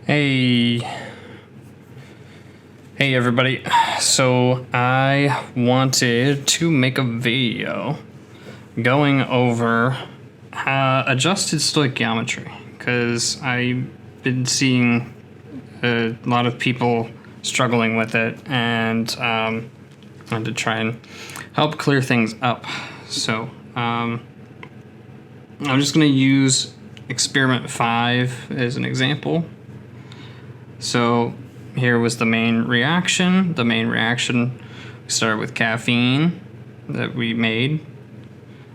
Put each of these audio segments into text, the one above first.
Hey everybody. So I wanted to make a video going over adjusted stoichiometry because I've been seeing a lot of people struggling with it, and I wanted to try and help clear things up. So I'm just going to use experiment 5 as an example. So here was the main reaction. The main reaction started with caffeine that we made,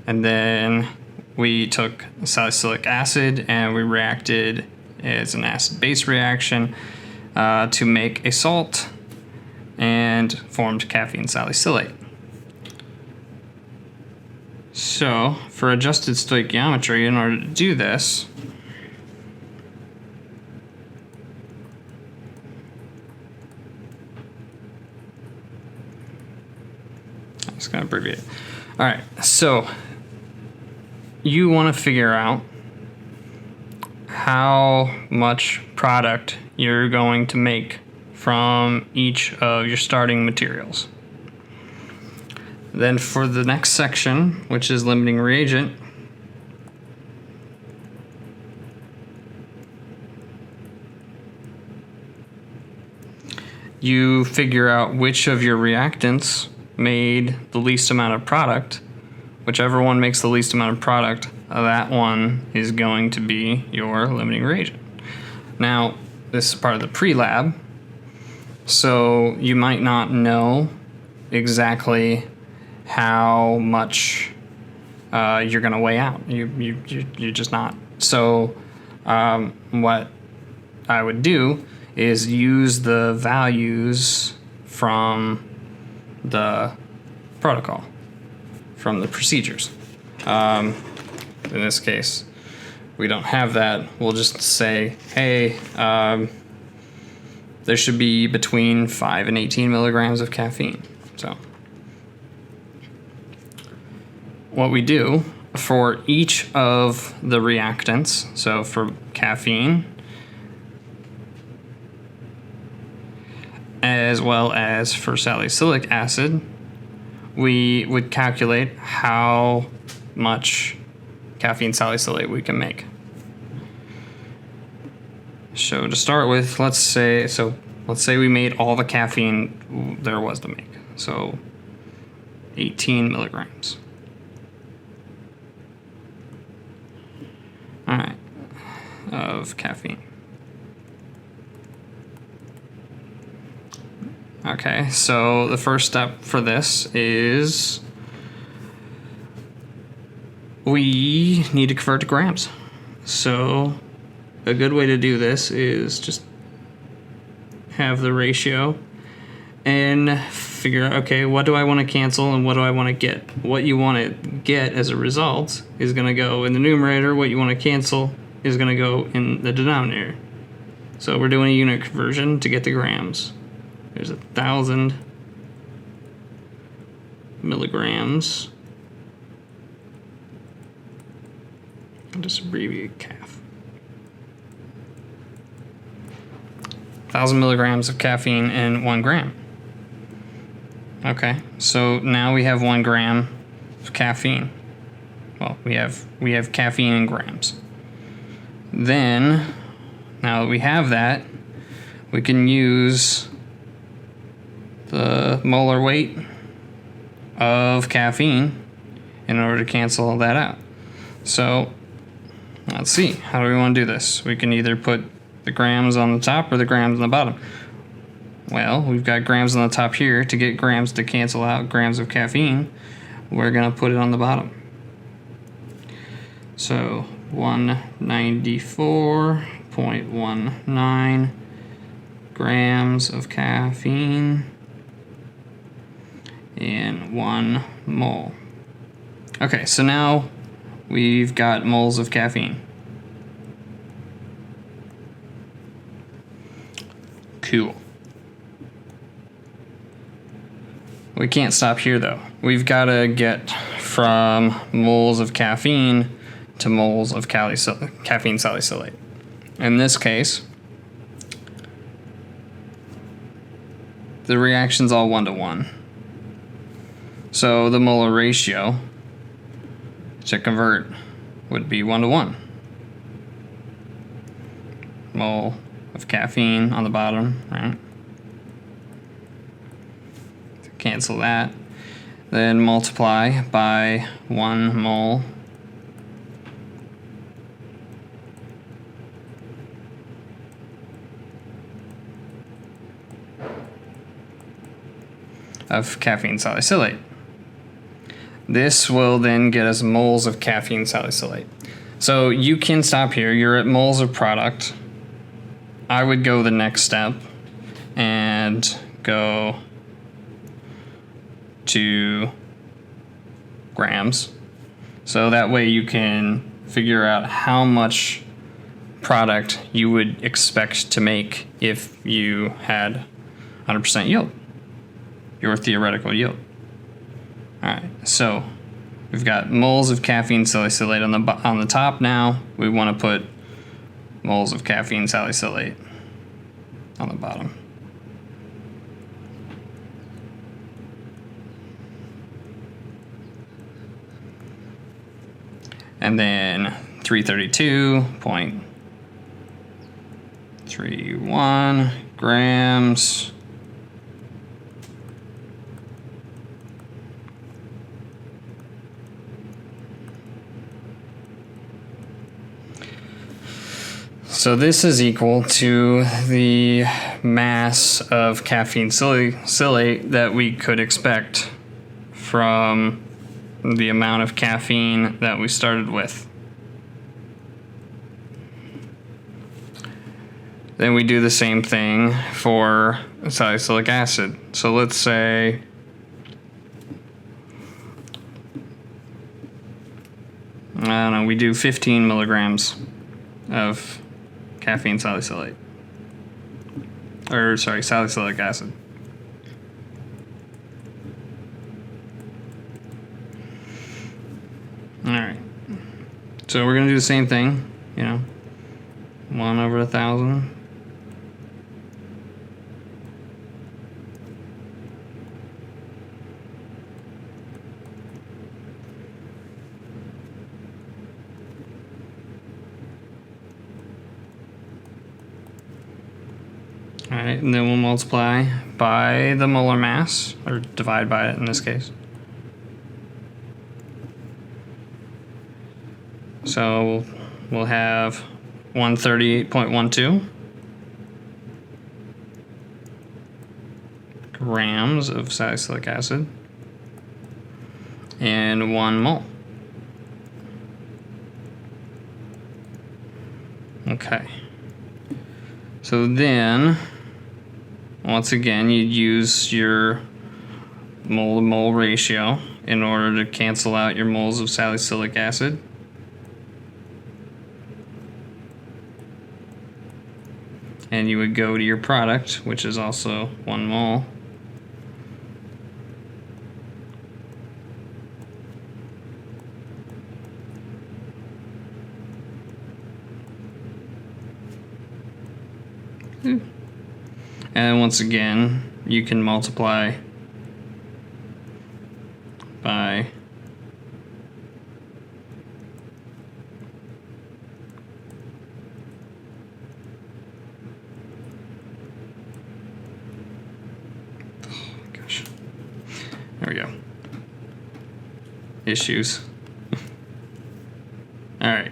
and then we took salicylic acid and we reacted as an acid-base reaction to make a salt and formed caffeine salicylate. So for adjusted stoichiometry, in order to do this, I'm just going to abbreviate. All right, so you want to figure out how much product you're going to make from each of your starting materials. Then for the next section, which is limiting reagent, you figure out which of your reactants made the least amount of product. Whichever one makes the least amount of product, that one is going to be your limiting reagent. Now, this is part of the pre-lab, so you might not know exactly how much you're going to weigh out. You're just not. So what I would do is use the values from the protocol, from the procedures. In this case, we don't have that. We'll just say, hey, there should be between 5 and 18 milligrams of caffeine. So what we do for each of the reactants, so for caffeine, as well as for salicylic acid, we would calculate how much caffeine salicylate we can make. So to start with, let's say we made all the caffeine there was to make. So 18 milligrams. All right, of caffeine. Okay, so the first step for this is we need to convert to grams. So a good way to do this is just have the ratio and figure out, okay, what do I want to cancel and what do I want to get? What you want to get as a result is going to go in the numerator. What you want to cancel is going to go in the denominator. So we're doing a unit conversion to get the grams. There's 1,000 milligrams. I'll just abbreviate CAF. 1,000 milligrams of caffeine in 1 gram. Okay, so now we have 1 gram of caffeine. Well, we have caffeine in grams. Then, now that we have that, we can use the molar weight of caffeine in order to cancel that out. So let's see, how do we want to do this? We can either put the grams on the top or the grams on the bottom. Well, we've got grams on the top here. To get grams to cancel out grams of caffeine, we're going to put it on the bottom. So 194.19 grams of caffeine in 1 mole. Okay, so now we've got moles of caffeine. Cool. We can't stop here though. We've got to get from moles of caffeine to moles of caffeine salicylate. In this case, the reaction's all 1-to-1. So the molar ratio to convert would be 1-to-1. Mole of caffeine on the bottom, right? Cancel that. Then multiply by 1 mole of caffeine salicylate. This will then get us moles of caffeine salicylate. So you can stop here. You're at moles of product. I would go the next step and go to grams. So that way you can figure out how much product you would expect to make if you had 100% yield, your theoretical yield. All right, so we've got moles of caffeine salicylate on the top. Now we want to put moles of caffeine salicylate on the bottom. And then 332.31 grams So this is equal to the mass of caffeine salicylate that we could expect from the amount of caffeine that we started with. Then we do the same thing for salicylic acid. So let's say I don't know, we do 15 milligrams of caffeine salicylate. Or sorry, salicylic acid. Alright. So we're going to do the same thing, 1/1,000. Alright, and then we'll multiply by the molar mass, or divide by it in this case. So we'll have 138.12 grams of salicylic acid and 1 mole. Okay. So then, once again, you'd use your mole-to-mole ratio in order to cancel out your moles of salicylic acid. And you would go to your product, which is also 1 mole. And once again, you can multiply by there we go. Issues. All right.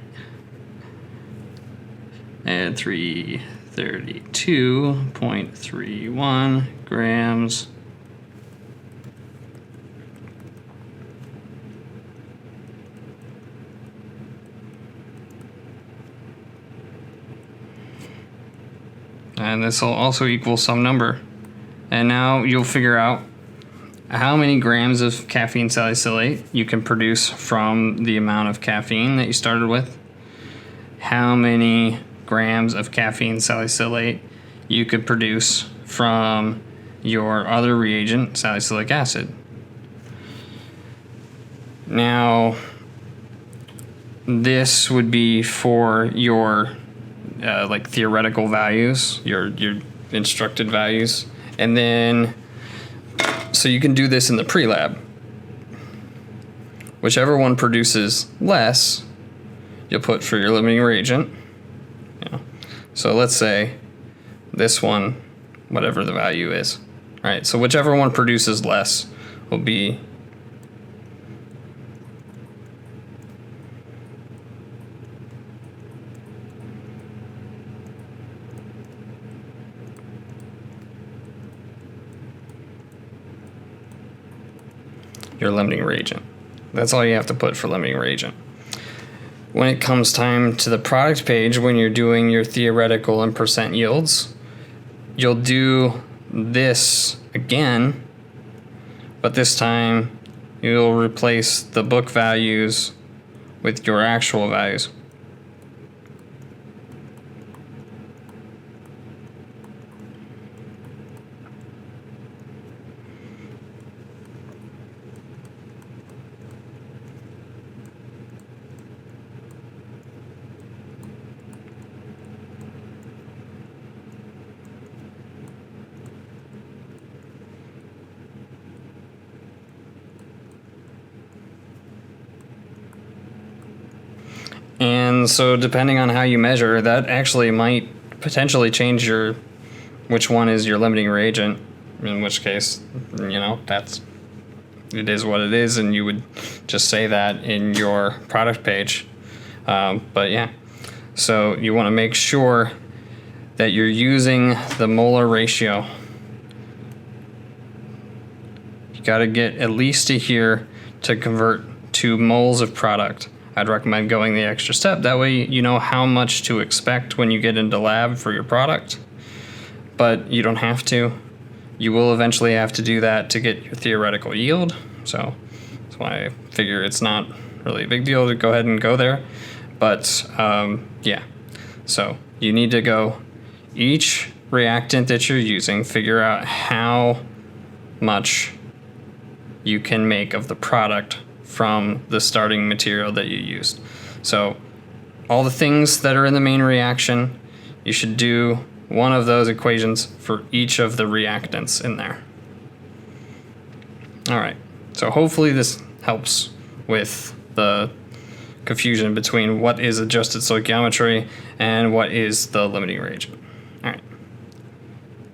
And 332.31 grams and this will also equal some number. And now you'll figure out how many grams of caffeine salicylate you can produce from the amount of caffeine that you started with, how many grams of caffeine salicylate you could produce from your other reagent, salicylic acid. Now, this would be for your theoretical values, your instructed values, and then So you can do this in the pre-lab. Whichever one produces less, you'll put for your limiting reagent. Yeah. So let's say this one, whatever the value is. All right, so whichever one produces less will be your limiting reagent. That's all you have to put for limiting reagent. When it comes time to the product page, when you're doing your theoretical and percent yields, you'll do this again, but this time you'll replace the book values with your actual values. And so depending on how you measure, that actually might potentially change which one is your limiting reagent, in which case, it is what it is, and you would just say that in your product page. But yeah, so you want to make sure that you're using the molar ratio. You got to get at least to here to convert to moles of product. I'd recommend going the extra step. That way you know how much to expect when you get into lab for your product. But you don't have to. You will eventually have to do that to get your theoretical yield. So that's why I figure it's not really a big deal to go ahead and go there. But yeah, so you need to go each reactant that you're using, figure out how much you can make of the product from the starting material that you used. So all the things that are in the main reaction, you should do one of those equations for each of the reactants in there. All right, so hopefully this helps with the confusion between what is adjusted stoichiometry and what is the limiting reagent. All right,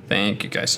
thank you guys.